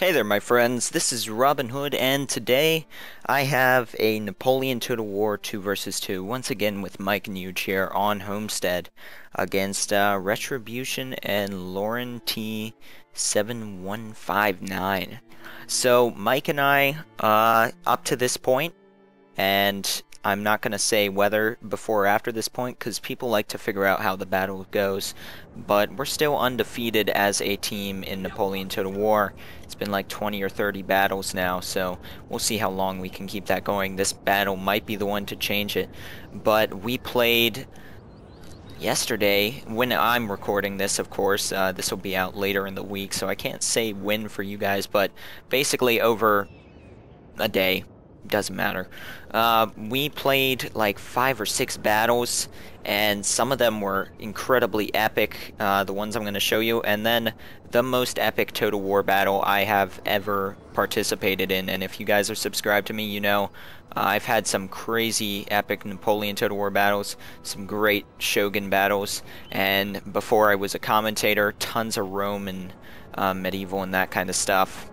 Hey there, my friends. This is Robin Hood, and today I have a Napoleon Total War 2 versus 2, once again with Mike and Huge here on Homestead against Retribution and Lauren T7159. So, Mike and I, up to this point, and I'm not going to say whether before or after this point because people like to figure out how the battle goes, but we're still undefeated as a team in Napoleon Total War. It's been like 20 or 30 battles now, so we'll see how long we can keep that going. This battle might be the one to change it, but we played yesterday. When I'm recording this, of course, this will be out later in the week, so I can't say when for you guys, but basically over a day. Doesn't matter. We played like 5 or 6 battles, and some of them were incredibly epic, the ones I'm going to show you, and then the most epic Total War battle I have ever participated in. And if you guys are subscribed to me, you know I've had some crazy epic Napoleon Total War battles, some great Shogun battles, and before I was a commentator, tons of Roman, medieval, and that kind of stuff.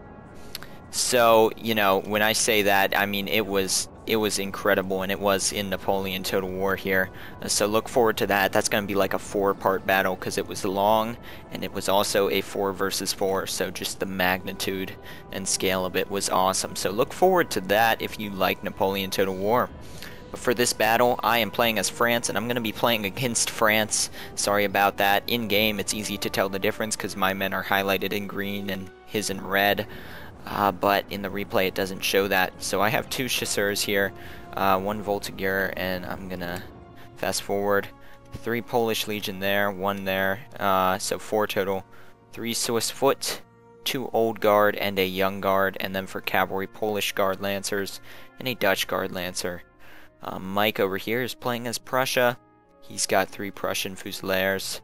So, you know, when I say that, I mean it was incredible, and it was in Napoleon Total War here. So look forward to that. That's going to be like a 4-part battle because it was long, and it was also a 4 versus 4. So just the magnitude and scale of it was awesome. So look forward to that if you like Napoleon Total War. But for this battle, I am playing as France, and I'm going to be playing against France. Sorry about that. In-game, it's easy to tell the difference because my men are highlighted in green and his in red. But in the replay it doesn't show that. So I have 2 chasseurs here, 1 Voltigeur, and I'm gonna fast forward. 3 Polish Legion there, 1 there, so 4 total. 3 Swiss Foot, 2 Old Guard, and a Young Guard, and then for cavalry, Polish Guard Lancers, and a Dutch Guard Lancer. Mike over here is playing as Prussia. He's got 3 Prussian Fusiliers.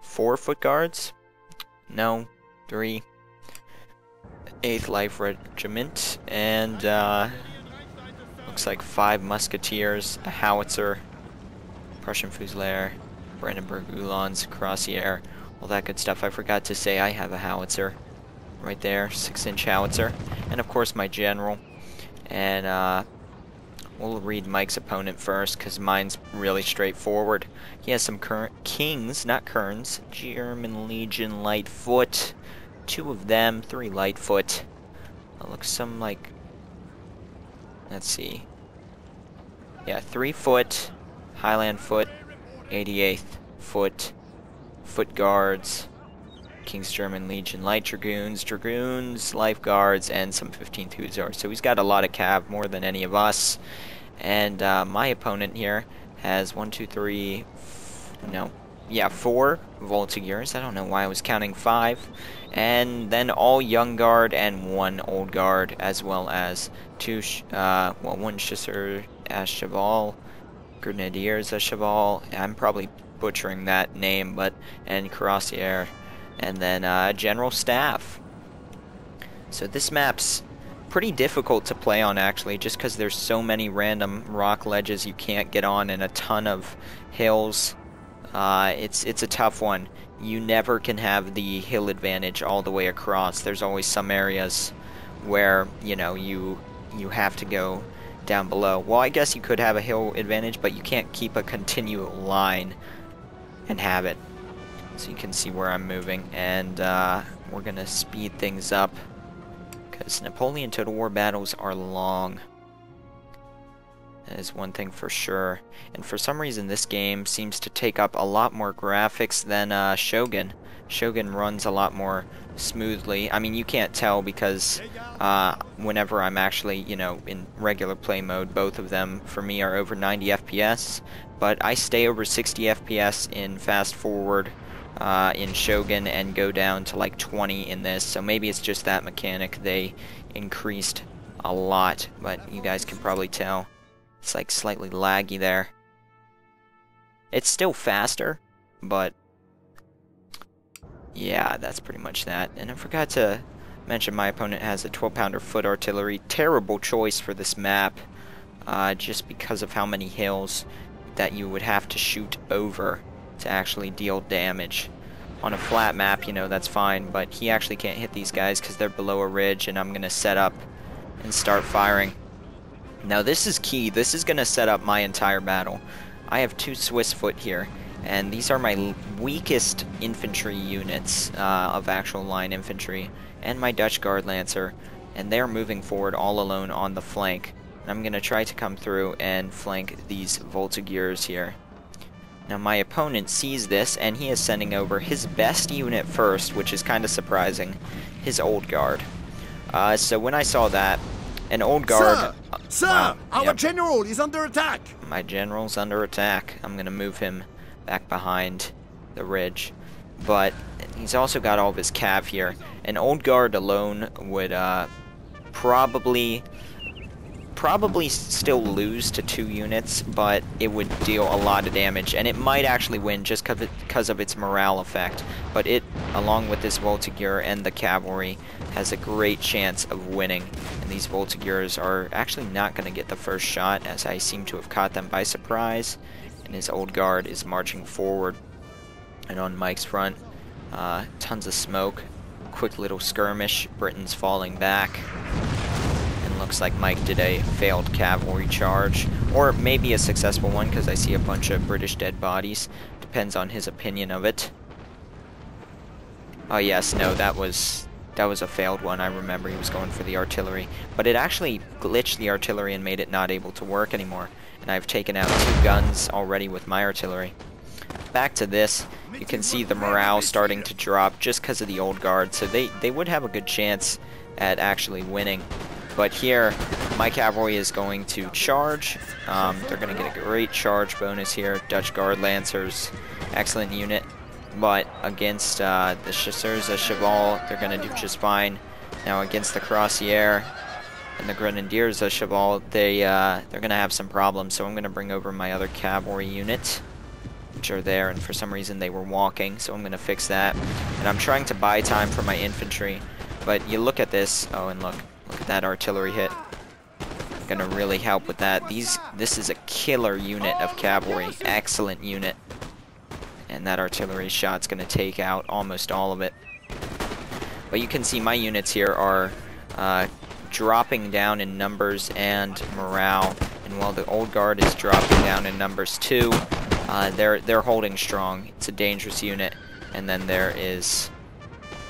4 Foot Guards? No, 3. 8th Life Regiment, and looks like 5 Musketeers, a Howitzer, Prussian Fusilier, Brandenburg Uhlans, Cuirassier, all that good stuff. I forgot to say I have a Howitzer right there, 6-inch Howitzer, and of course my General. And we'll read Mike's opponent first because mine's really straightforward. He has some Kings, not Kerns, German Legion Lightfoot. 2 of them, 3 Lightfoot. Looks some like, let's see. Yeah, 3 Foot, Highland Foot, 88th Foot, Foot Guards, King's German Legion Light Dragoons, Dragoons, Life Guards, and some 15th Hussars. So he's got a lot of cav, more than any of us. And my opponent here has 1, 2, 3, no. Yeah, 4 Voltigeurs. I don't know why I was counting 5. And then all Young Guard and 1 Old Guard, as well as 1 Chasseur à Cheval, Grenadiers à Cheval. I'm probably butchering that name, and Cuirassier, and then General Staff. So this map's pretty difficult to play on, actually, just because there's so many random rock ledges you can't get on and a ton of hills. It's a tough one. You never can have the hill advantage all the way across. There's always some areas where, you know, you have to go down below. Well, I guess you could have a hill advantage, but you can't keep a continual line and have it. So you can see where I'm moving, and we're gonna speed things up because Napoleon Total War battles are long. That is one thing for sure. And for some reason this game seems to take up a lot more graphics than Shogun. Shogun runs a lot more smoothly. I mean, you can't tell because whenever I'm actually, you know, in regular play mode, both of them for me are over 90 FPS. But I stay over 60 FPS in fast forward in Shogun and go down to like 20 in this. So maybe it's just that mechanic. They increased a lot, but you guys can probably tell. It's like slightly laggy there. It's still faster, but yeah, that's pretty much that. And I forgot to mention my opponent has a 12-pounder foot artillery. Terrible choice for this map, just because of how many hills that you would have to shoot over to actually deal damage. on a flat map, you know, that's fine, but he actually can't hit these guys because they're below a ridge, and I'm going to set up and start firing. Now this is key. This is going to set up my entire battle. I have 2 Swiss foot here, and these are my weakest infantry units of actual line infantry, and my Dutch Guard Lancer, and they're moving forward all alone on the flank. And I'm going to try to come through and flank these Voltigeurs here. Now my opponent sees this, and he is sending over his best unit first, which is kind of surprising, his Old Guard. So when I saw that, an Old Guard... Sir! Our general is under attack! My general's under attack. I'm going to move him back behind the ridge. But he's also got all of his cav here. An Old Guard alone would probably still lose to 2 units, but it would deal a lot of damage, and it might actually win just because of its morale effect. But it, along with this Voltigeur and the cavalry, has a great chance of winning. And these Voltigeurs are actually not going to get the first shot, as I seem to have caught them by surprise. And his Old Guard is marching forward. And on Mike's front, tons of smoke, quick little skirmish, Britain's falling back. Looks like Mike did a failed cavalry charge, or maybe a successful one, because I see a bunch of British dead bodies. Depends on his opinion of it. Oh yes, no, that was a failed one. I remember he was going for the artillery, but it actually glitched the artillery and made it not able to work anymore. And I've taken out 2 guns already with my artillery. Back to this, you can see the morale starting to drop just because of the Old Guard, so they would have a good chance at actually winning. But here, my cavalry is going to charge. They're going to get a great charge bonus here. Dutch Guard Lancers, excellent unit. But against the Chasseurs à Cheval, they're going to do just fine. Now against the Cuirassiers and the Grenadiers à Cheval, they're going to have some problems. So I'm going to bring over my other cavalry unit, which are there, and for some reason they were walking. So I'm going to fix that. And I'm trying to buy time for my infantry. But you look at this. Oh, and look at that artillery hit. Gonna really help with that. This is a killer unit of cavalry. Excellent unit. And that artillery shot's gonna take out almost all of it. But you can see my units here are dropping down in numbers and morale. And while the Old Guard is dropping down in numbers too, they're holding strong. It's a dangerous unit. And then there is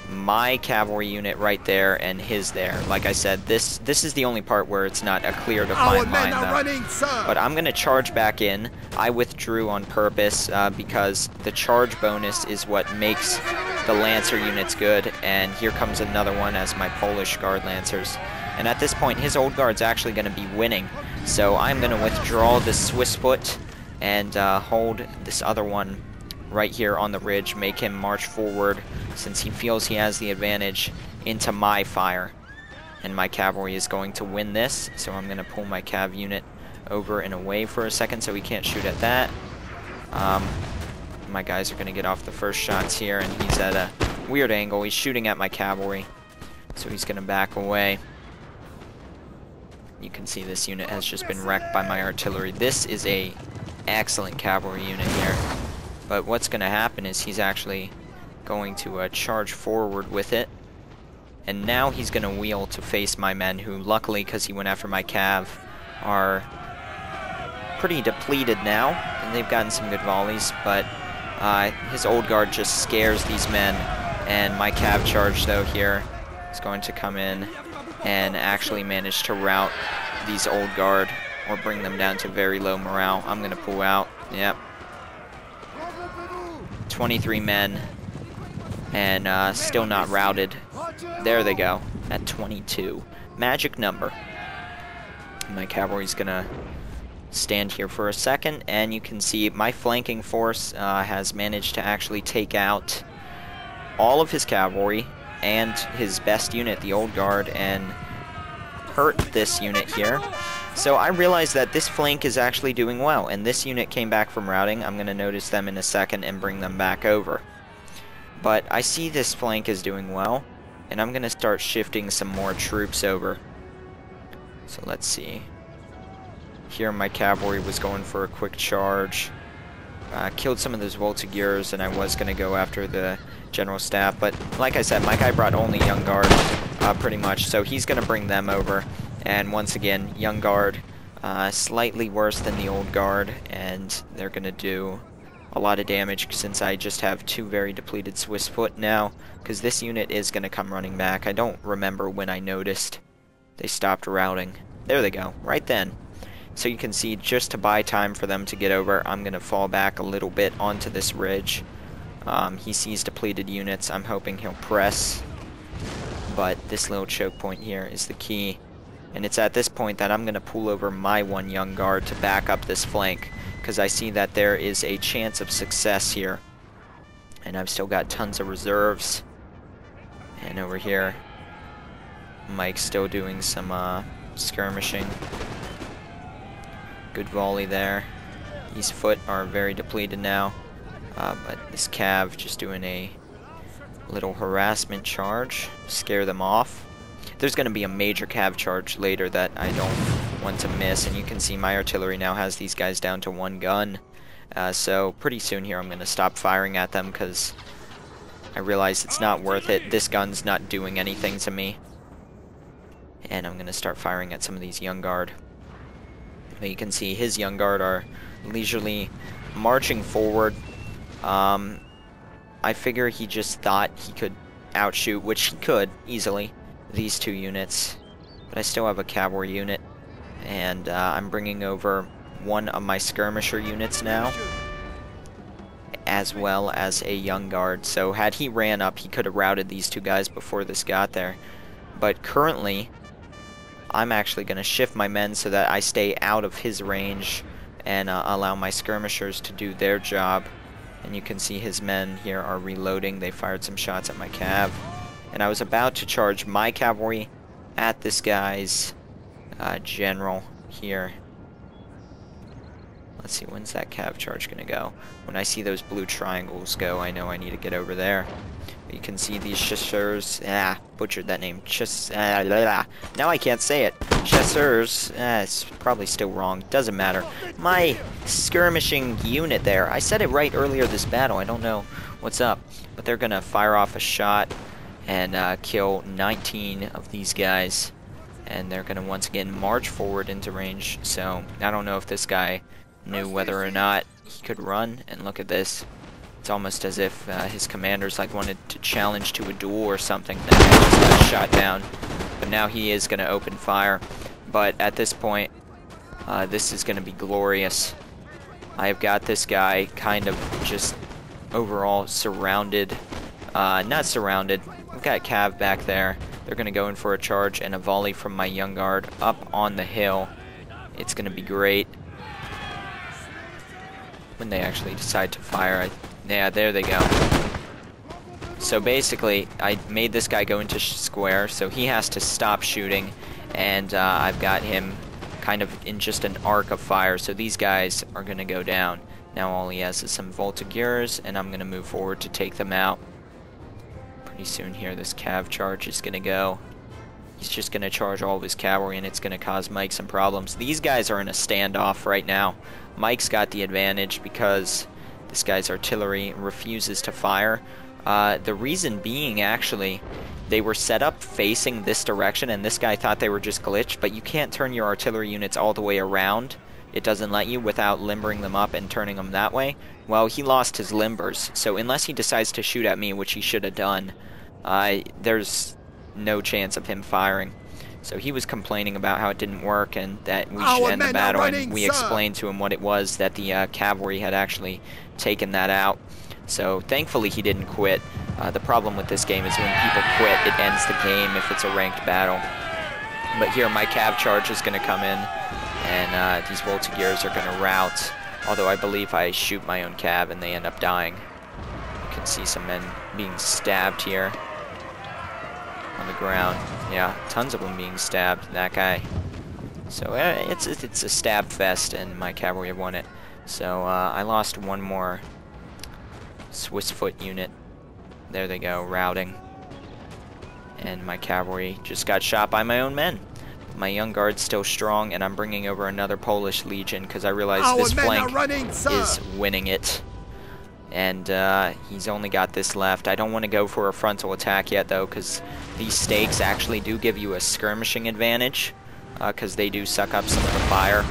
my cavalry unit right there and his there. Like I said, this is the only part where it's not a clear defined line though. But I'm gonna charge back in. I withdrew on purpose because the charge bonus is what makes the Lancer units good, and here comes another one as my Polish Guard Lancers. And at this point his Old Guard's actually gonna be winning. So I'm gonna withdraw this Swiss foot and hold this other one right here on the ridge, make him march forward since he feels he has the advantage into my fire. And my cavalry is going to win this, so I'm going to pull my cav unit over and away for a second so he can't shoot at that. My guys are going to get off the first shots here, and he's at a weird angle. He's shooting at my cavalry, so he's going to back away. You can see this unit has just been wrecked by my artillery. This is a excellent cavalry unit here. But what's going to happen is he's actually going to charge forward with it. And now he's going to wheel to face my men, who luckily, because he went after my cav, are pretty depleted now. And they've gotten some good volleys, but his Old Guard just scares these men. And my cav charge, though, here is going to come in and actually manage to rout these Old Guard or bring them down to very low morale. I'm going to pull out. Yep. 23 men, and still not routed. There they go, at 22. Magic number. My cavalry's gonna stand here for a second, and you can see my flanking force has managed to actually take out all of his cavalry and his best unit, the Old Guard, and hurt this unit here. So I realized that this flank is actually doing well, and this unit came back from routing. I'm going to notice them in a second and bring them back over. But I see this flank is doing well, and I'm going to start shifting some more troops over. So let's see. Here my cavalry was going for a quick charge. killed some of those Voltigeurs, and I was going to go after the general staff. But like I said, my guy brought only Young Guard, pretty much. So he's going to bring them over. And once again, Young Guard, slightly worse than the Old Guard, and they're going to do a lot of damage since I just have 2 very depleted Swiss foot now, because this unit is going to come running back. I don't remember when I noticed they stopped routing. There they go, right then. So you can see, just to buy time for them to get over, I'm going to fall back a little bit onto this ridge. He sees depleted units. I'm hoping he'll press, but this little choke point here is the key. And it's at this point that I'm going to pull over my 1 Young Guard to back up this flank, because I see that there is a chance of success here. And I've still got tons of reserves. And over here, Mike's still doing some skirmishing. Good volley there. These foot are very depleted now. But this cav just doing a little harassment charge. Scare them off. There's going to be a major cav charge later that I don't want to miss, and you can see my artillery now has these guys down to 1 gun. So pretty soon here I'm going to stop firing at them because I realize it's not worth it. This gun's not doing anything to me. And I'm going to start firing at some of these Young Guard. But you can see his Young Guard are leisurely marching forward. I figure he just thought he could outshoot, which he could easily, these 2 units, but I still have a cavalry unit, and I'm bringing over 1 of my skirmisher units now, as well as a Young Guard. So had he ran up, he could have routed these 2 guys before this got there. But currently, I'm actually going to shift my men so that I stay out of his range and allow my skirmishers to do their job. And you can see his men here are reloading. They fired some shots at my cav. And I was about to charge my cavalry at this guy's general here. Let's see, when's that cav charge going to go? When I see those blue triangles go, I know I need to get over there. But you can see these chasseurs. Butchered that name. Now I can't say it. Chasseurs. It's probably still wrong. Doesn't matter. My skirmishing unit there. I said it right earlier this battle. I don't know what's up. But they're going to fire off a shot and kill 19 of these guys. And they're going to once again march forward into range. So I don't know if this guy knew whether or not he could run. And look at this. It's almost as if his commanders wanted to challenge to a duel or something. That guy just got shot down. But now he is going to open fire. But at this point, this is going to be glorious. I have got this guy kind of just overall surrounded. Not surrounded. We've got Cav back there. They're going to go in for a charge and a volley from my Young Guard up on the hill. It's going to be great when they actually decide to fire. Yeah, there they go. So basically, I made this guy go into square, so he has to stop shooting, and I've got him kind of in just an arc of fire, so these guys are going to go down. Now all he has is some Voltigeurs, and I'm going to move forward to take them out. Pretty soon here, this Cav charge is going to go. He's just going to charge all of his cavalry, and it's going to cause Mike some problems. These guys are in a standoff right now. Mike's got the advantage because this guy's artillery refuses to fire. The reason being, actually, they were set up facing this direction, and this guy thought they were just glitched, but you can't turn your artillery units all the way around. It doesn't let you without limbering them up and turning them that way. Well, he lost his limbers, so unless he decides to shoot at me, which he should have done, there's no chance of him firing. So he was complaining about how it didn't work and that we should end the battle, and we explained to him what it was, that the cavalry had actually taken that out. So thankfully he didn't quit. The problem with this game is when people quit, it ends the game if it's a ranked battle. But here my cav charge is going to come in, and these Voltigeurs are going to rout, although I believe I shoot my own cav and they end up dying. You can see some men being stabbed here on the ground. Yeah, tons of them being stabbed. That guy. So it's a stab fest, and my cavalry have won it. So I lost one more Swiss foot unit. There they go, routing. And my cavalry just got shot by my own men. My young guard's still strong, and I'm bringing over another Polish legion because I realize Our this men flank are running, sir. is winning it. And he's only got this left. I don't want to go for a frontal attack yet, though, because these stakes actually do give you a skirmishing advantage, because they do suck up some of the fire.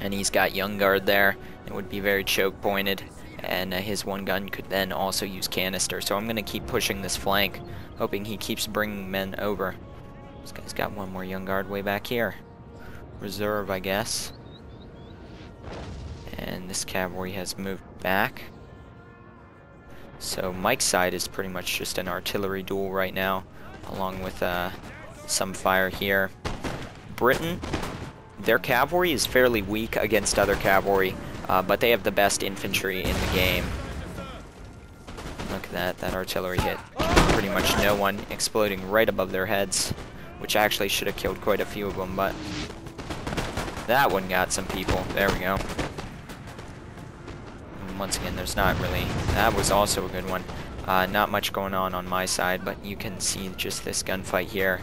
And he's got young guard there. It would be very choke pointed, and his one gun could then also use canister. So I'm going to keep pushing this flank, hoping he keeps bringing men over. This guy's got one more young guard way back here. Reserve, I guess. And this cavalry has moved back. So Mike's side is pretty much just an artillery duel right now, along with some fire here. Britain, their cavalry is fairly weak against other cavalry, but they have the best infantry in the game. Look at that artillery hit. Pretty much no one, exploding right above their heads, which actually should have killed quite a few of them, but that one got some people. There we go. Once again, there's not really... That was also a good one. Not much going on my side, but you can see just this gunfight here.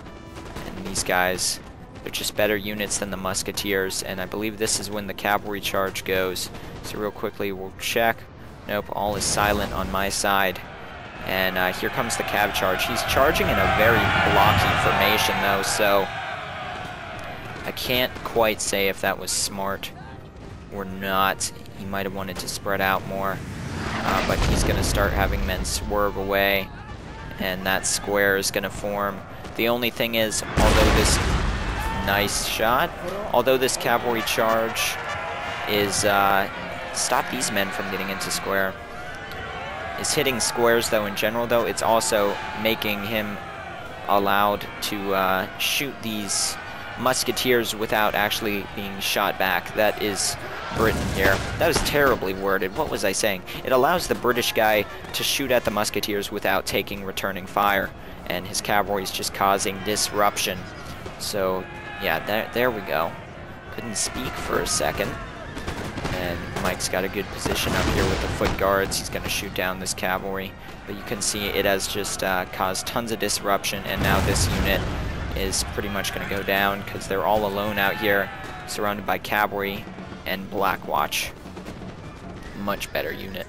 And these guys, they're just better units than the musketeers, and I believe this is when the cavalry charge goes. So real quickly, we'll check. Nope, all is silent on my side. And here comes the cav charge. He's charging in a very blocky formation, though, so I can't quite say if that was smart or not. He might have wanted to spread out more, but he's going to start having men swerve away, and that square is going to form. The only thing is, although this nice shot, although this cavalry charge is stop these men from getting into square, is hitting squares though in general, though it's also making him allowed to shoot these musketeers without actually being shot back. That is Britain here. That was terribly worded. What was I saying? It allows the British guy to shoot at the musketeers without taking returning fire, and his cavalry is just causing disruption. So yeah, there we go. Couldn't speak for a second. And Mike's got a good position up here with the foot guards. He's going to shoot down this cavalry, but you can see it has just caused tons of disruption, and now this unit is pretty much going to go down because they're all alone out here, surrounded by cavalry and Black Watch. Much better unit.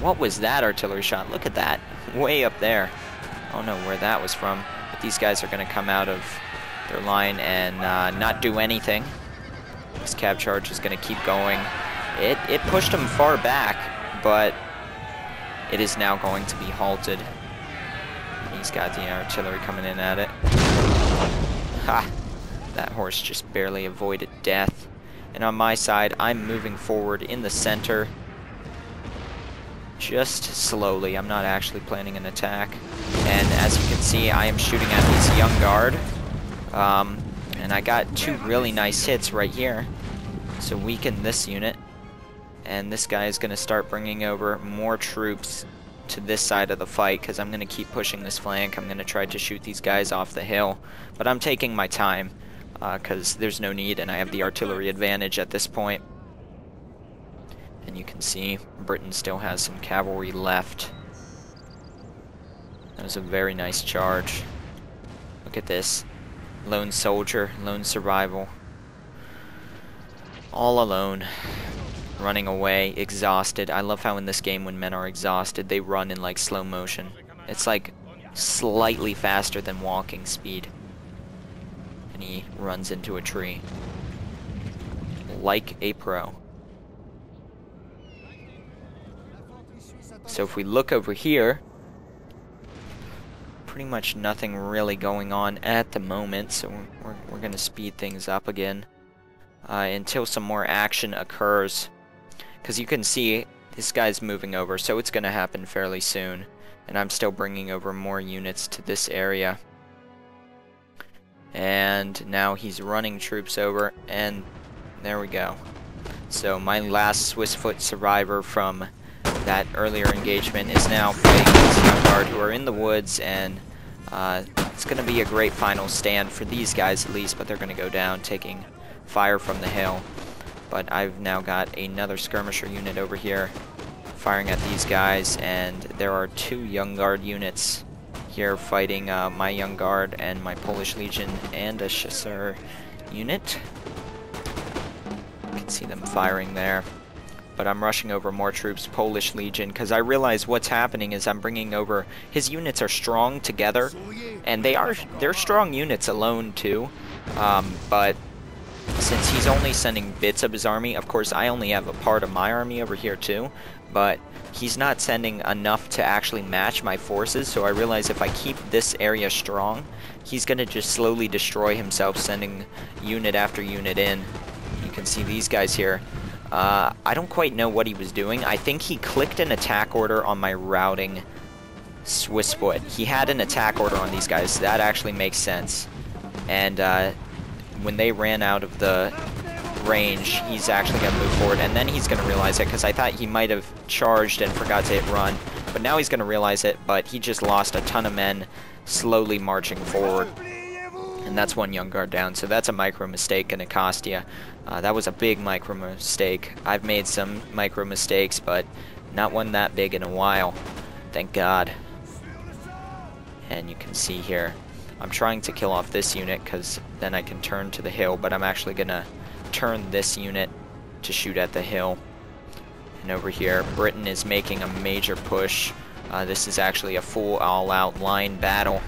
What was that artillery shot? Look at that. Way up there. I don't know where that was from, but these guys are going to come out of their line and not do anything. This cav charge is going to keep going. It pushed them far back, but it is now going to be halted. He's got the artillery coming in at it. Ha! That horse just barely avoided death. And on my side, I'm moving forward in the center. Just slowly. I'm not actually planning an attack. And as you can see, I am shooting at this young guard. And I got two really nice hits right here. So weaken this unit. And this guy is going to start bringing over more troops to this side of the fight, because I'm going to keep pushing this flank. I'm going to try to shoot these guys off the hill, but I'm taking my time because there's no need, and I have the artillery advantage at this point. And you can see Britain still has some cavalry left. That was a very nice charge. Look at this. Lone soldier, lone survival. All alone. Running away, exhausted. I love how in this game when men are exhausted, they run in like slow motion. It's like slightly faster than walking speed. And he runs into a tree. Like a pro. So if we look over here, pretty much nothing really going on at the moment, so we're going to speed things up again until some more action occurs. Because you can see this guy's moving over, so it's going to happen fairly soon. And I'm still bringing over more units to this area. And now he's running troops over, and there we go. So my last Swiss foot survivor from that earlier engagement is now fighting these young guard who are in the woods, and it's going to be a great final stand for these guys at least, but they're going to go down taking fire from the hill. But I've now got another skirmisher unit over here firing at these guys, and there are two young guard units here fighting my Young Guard and my Polish Legion and a Chasseur unit. You can see them firing there. But I'm rushing over more troops, Polish Legion, because I realize what's happening is I'm bringing over... His units are strong together, and they're strong units alone too. But since he's only sending bits of his army, of course I only have a part of my army over here too, but he's not sending enough to actually match my forces, so I realize if I keep this area strong, he's going to just slowly destroy himself, sending unit after unit in. You can see these guys here. I don't quite know what he was doing. I think he clicked an attack order on my routing Swiss foot. He had an attack order on these guys. That actually makes sense. And when they ran out of the range, he's actually going to move forward. And then he's going to realize it, because I thought he might have charged and forgot to hit run. But now he's going to realize it, but he just lost a ton of men slowly marching forward. And that's one Young Guard down, so that's a micro mistake gonna cost you. That was a big micro mistake. I've made some micro mistakes, but not one that big in a while. Thank God. And you can see here, I'm trying to kill off this unit, because then I can turn to the hill, but I'm actually gonna turn this unit to shoot at the hill. And over here, Britain is making a major push. This is actually a full all-out line battle.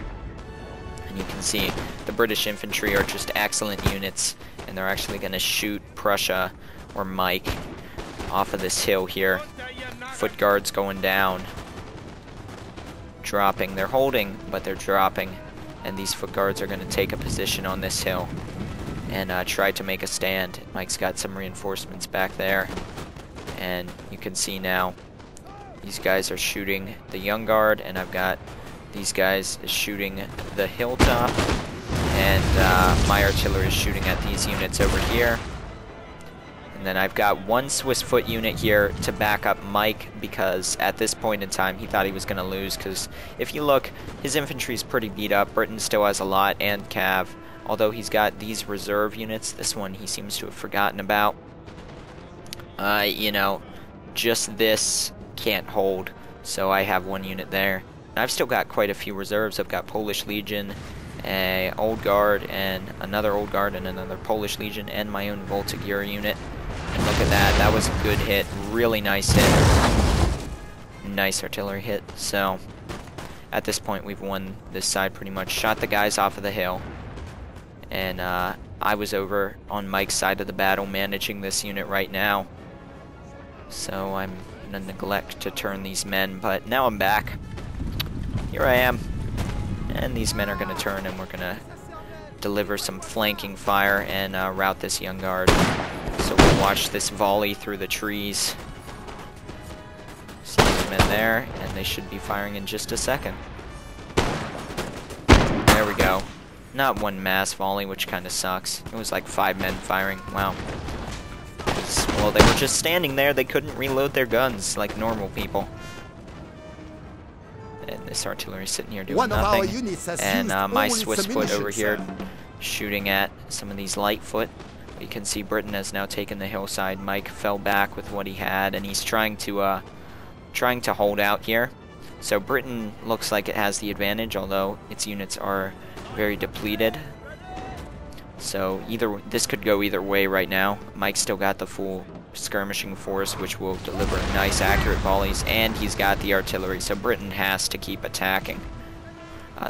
You can see the British infantry are just excellent units, and they're actually going to shoot Prussia or Mike off of this hill here. Foot guards going down, dropping. They're holding, but they're dropping, and these foot guards are going to take a position on this hill and try to make a stand. Mike's got some reinforcements back there, and you can see now these guys are shooting the Young Guard, and I've got these guys is shooting the hilltop, and my artillery is shooting at these units over here. And then I've got one Swiss foot unit here to back up Mike, because at this point in time he thought he was going to lose, because if you look, his infantry is pretty beat up. Britain still has a lot, and Cav, although he's got these reserve units. This one he seems to have forgotten about. You know, just this can't hold, so I have one unit there. I've still got quite a few reserves. I've got Polish Legion, a Old Guard, and another Old Guard, and another Polish Legion, and my own Voltigeur unit. And look at that. That was a good hit. Really nice hit. Nice artillery hit. So, at this point, we've won this side pretty much. Shot the guys off of the hill. And I was over on Mike's side of the battle managing this unit right now. So, I'm going to neglect to turn these men, but now I'm back. Here I am, and these men are going to turn, and we're going to deliver some flanking fire and rout this Young Guard. So we'll watch this volley through the trees. See these men there, and they should be firing in just a second. There we go. Not one mass volley, which kind of sucks. It was like 5 men firing. Wow. Well, they were just standing there. They couldn't reload their guns like normal people. And this artillery sitting here doing nothing. And my Swiss foot over here shooting at some of these light foot. You can see Britain has now taken the hillside. Mike fell back with what he had, and he's trying to hold out here. So Britain looks like it has the advantage, although its units are very depleted. So this could go either way right now. Mike's still got the full skirmishing force, which will deliver nice accurate volleys, and he's got the artillery, so Britain has to keep attacking.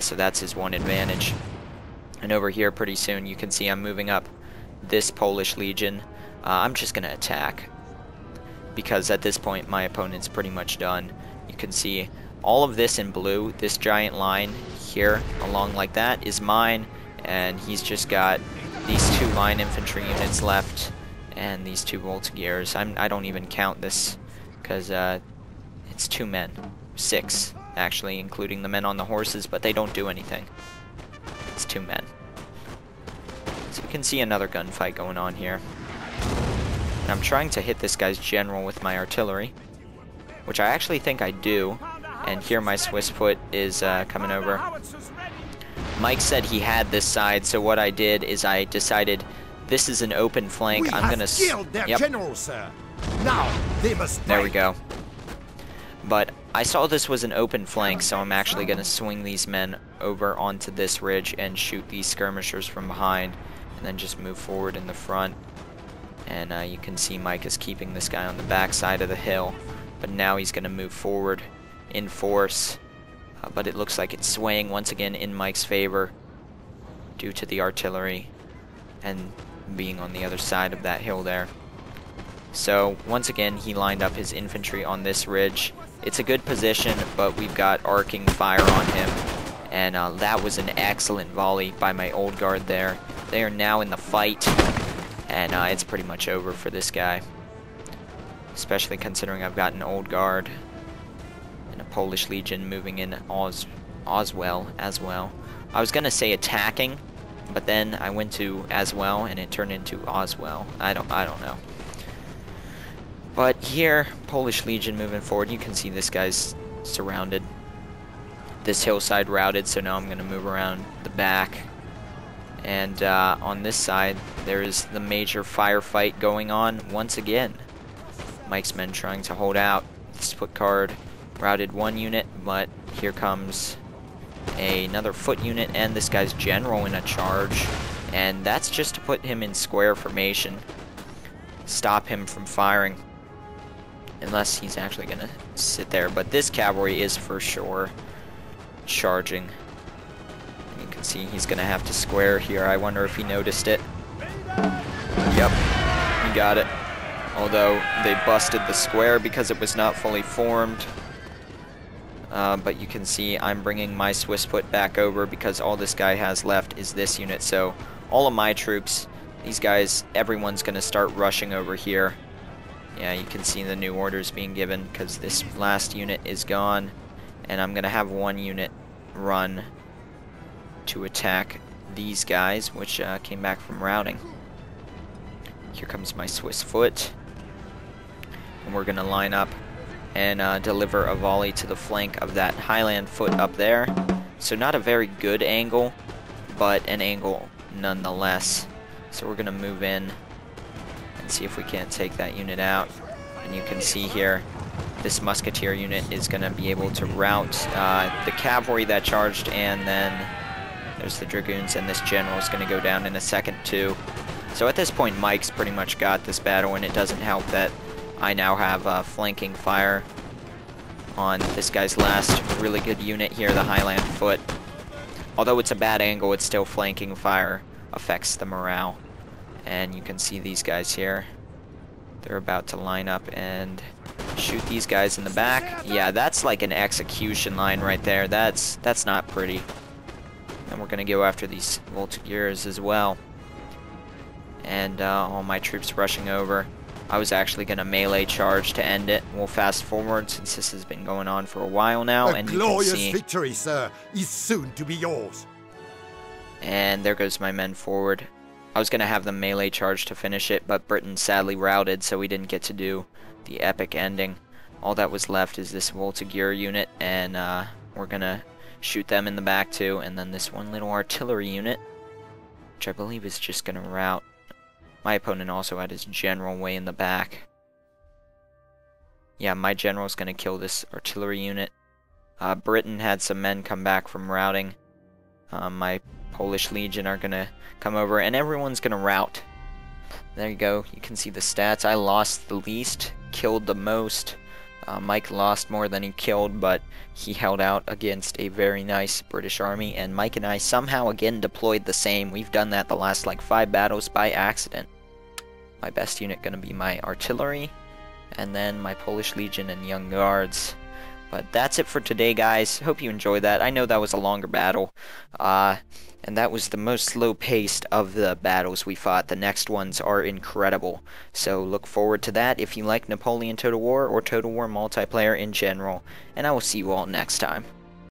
So that's his one advantage. And over here pretty soon you can see I'm moving up this Polish Legion. I'm just going to attack, because at this point my opponent's pretty much done. You can see all of this in blue, this giant line here along like that is mine, and he's just got these 2 line infantry units left and these 2 Voltigeurs. I don't even count this, because it's 2 men. 6, actually, including the men on the horses, but they don't do anything. It's 2 men. So you can see another gunfight going on here. And I'm trying to hit this guy's general with my artillery, which I actually think I do. And here my Swiss foot is coming over. Mike said he had this side, so what I did is I decided this is an open flank. I'm gonna killed their general, sir. Now they must There we go. But I saw this was an open flank, so I'm actually going to swing these men over onto this ridge and shoot these skirmishers from behind, and then just move forward in the front. And you can see Mike is keeping this guy on the back side of the hill, but now he's going to move forward in force. But it looks like it's swaying once again in Mike's favor due to the artillery and being on the other side of that hill there. So once again, he lined up his infantry on this ridge. It's a good position, but we've got arcing fire on him, and that was an excellent volley by my old guard there. They are now in the fight, and it's pretty much over for this guy, especially considering I've got an old guard and a Polish legion moving in Oswell as well. I was gonna say attacking, but then I went to as well, and it turned into Oswell. I don't know. But here, Polish Legion moving forward. You can see this guy's surrounded. This hillside routed, so now I'm going to move around the back. And on this side, there is the major firefight going on once again. Mike's men trying to hold out. Split card routed one unit, but here comes another foot unit and this guy's general in a charge. And that's just to put him in square formation. Stop him from firing. Unless he's actually going to sit there. But this cavalry is for sure charging. You can see he's going to have to square here. I wonder if he noticed it. Yep, he got it. Although they busted the square because it was not fully formed. But you can see I'm bringing my Swiss foot back over because all this guy has left is this unit. So all of my troops, these guys, everyone's going to start rushing over here. Yeah, you can see the new orders being given because this last unit is gone. And I'm going to have one unit run to attack these guys, which came back from routing. Here comes my Swiss foot. And we're going to line up and deliver a volley to the flank of that Highland foot up there. So not a very good angle, but an angle nonetheless. So we're going to move in and see if we can't take that unit out. And you can see here, this musketeer unit is going to be able to rout the cavalry that charged, and then there's the dragoons, and this general is going to go down in a second too. So at this point, Mike's pretty much got this battle, and it doesn't help that I now have flanking fire on this guy's last really good unit here, the Highland foot. Although it's a bad angle, it's still flanking fire affects the morale. And you can see these guys here. They're about to line up and shoot these guys in the back. Yeah, that's like an execution line right there. That's not pretty. And we're going to go after these Voltigeurs as well. And all my troops rushing over. I was actually going to melee charge to end it. We'll fast forward since this has been going on for a while now. A glorious victory, sir, is soon to be yours. And there goes my men forward. I was going to have the melee charge to finish it, but Britain sadly routed, so we didn't get to do the epic ending. All that was left is this Voltigeur unit, and we're going to shoot them in the back too, and then this one little artillery unit, which I believe is just going to rout. My opponent also had his general way in the back. Yeah, my general's going to kill this artillery unit. Britain had some men come back from routing. My Polish Legion are going to come over, and everyone's going to rout. There you go. You can see the stats. I lost the least, killed the most. Mike lost more than he killed, but he held out against a very nice British army, and Mike and I somehow again deployed the same. We've done that the last like 5 battles by accident. My best unit going to be my artillery, and then my Polish Legion and Young Guards. But that's it for today, guys. Hope you enjoyed that. I know that was a longer battle, and that was the most slow-paced of the battles we fought. The next ones are incredible, so look forward to that if you like Napoleon Total War or Total War multiplayer in general, and I will see you all next time.